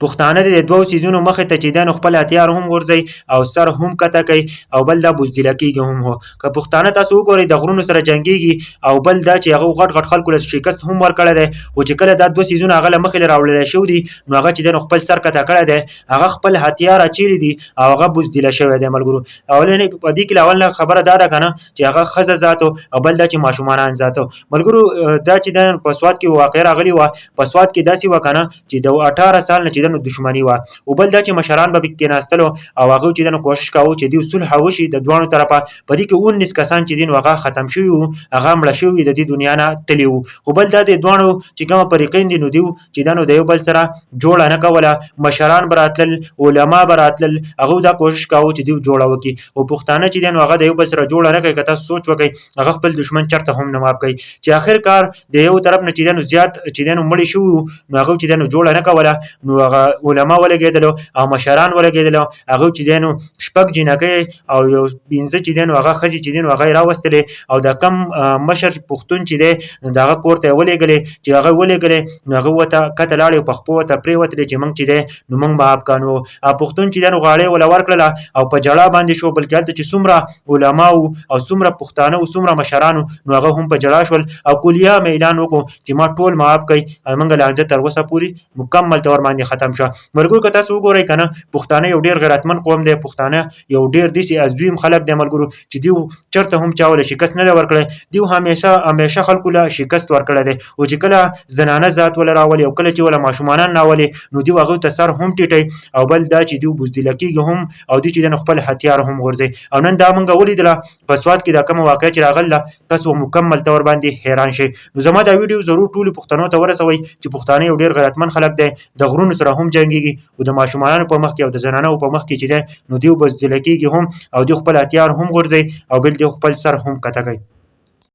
پښتانه د دوو سیزونو مخې ته چې د خپل هتیار هم ورځي او سر هم کته کوي او بل د بوزدل کېږي هم هو که پښتانه تاسو وګورئ د غرونو سره جنگيږي او بل دا چې هغه غټ غټ خلکو له شکست هم ورکړی دی او چې کله دا دوه سیزونه هغه مخې راوړل شو دي نو هغه چې د خپل سر کته کړی دی هغه خپل هتیار اچیلی دي او هغه بوزدل شوی دی ملګرو اولنې په دې کې اول خبره دا ده کنه چې هغه خزه ذاتو او بل دا چې ماشومان ذاتو ملګرو دا چې د پسواد کې واقع راغلی و پسواد کې داسې وکنه چې د 18 سال نه چې د دښمنی و او بل دا چې مشران به کې ناستلو او هغه چې د کوشش کاوه چې د صلح وشي د دوه طرفه په دې کې 19 کسان چې دین هغه ختم شوی هغه مړ شوی د دې دنیا نه تلی وو خو بل دا د دوه چې کوم فریقین دي نو دی چې دانو د یو بل سره جوړ نه کوله مشران براتل علما براتل هغه دا کوشش کاوه چې دی جوړ وکي او پښتانه چې دین هغه د یو بل سره جوړ نه کوي کته سوچ وکي هغه خپل دشمن چرته هم نه ماپ کوي چې اخر کار د یو طرف نه چې دین زیات چې دین مړ شو نو هغه چې دین جوړ نه کوله نو هغه علما ولګیدل او مشران ولګیدل هغه چې دین شپږ جنکه او یو بنځه چې دین هغه خزي چې دین هغه راوستلې او د کم مشر پښتون چې دی دغه کوړته ولګلې چې هغه ولګلې هغه وته کته لاړې په خپو ته پری وته چې مونږ چې دی نو مونږ به کانو پښتون چې دین غاړې ولا ورکړه او په جړه باندې شو بلکې چې څومره علما او څومره پښتانه او څومره مشرانو نو هغه هم په جړه شول او کلیه اعلان وکړو چې ما ټول معاف کړي موږ لانجه تر وسه پوری مکمل تور باندې ختم شو مرګور که تاسو وګورئ کنه پښتانه یو ډیر غیرتمن قوم دی پښتانه یو ډیر دي عظیم خلک دی مرګور چې دی چرته هم چاول شکست نه ورکړي دی همیشه خلکو له شکست ورکړي دی او چې کله زنانه ذات ول راولي او کله چې ول ماشومان نه ولي نو دی هغه ته سر هم ټیټي او بل دا چې دی بوزدل کېږي هم او دی چې د خپل هتیار هم ورځي او نن دا مونږ ولیدل په سواد کې دا کوم واقع چې راغله تاسو مکمل تور باندې حیران شئ نو زما دا ویډیو ضرور ټول پښتنو ته ورسوي چې پښتانه یو ډیر غیرتمن خلک دی د غرونو سره هم جنگيږي او د ماشومان په مخ کې او د زنانو په مخ کې چې دی نو دی بوزدل کېږي هم او دی خپل هتیار هم ورځي او بل دی خپل سر هم کته کوي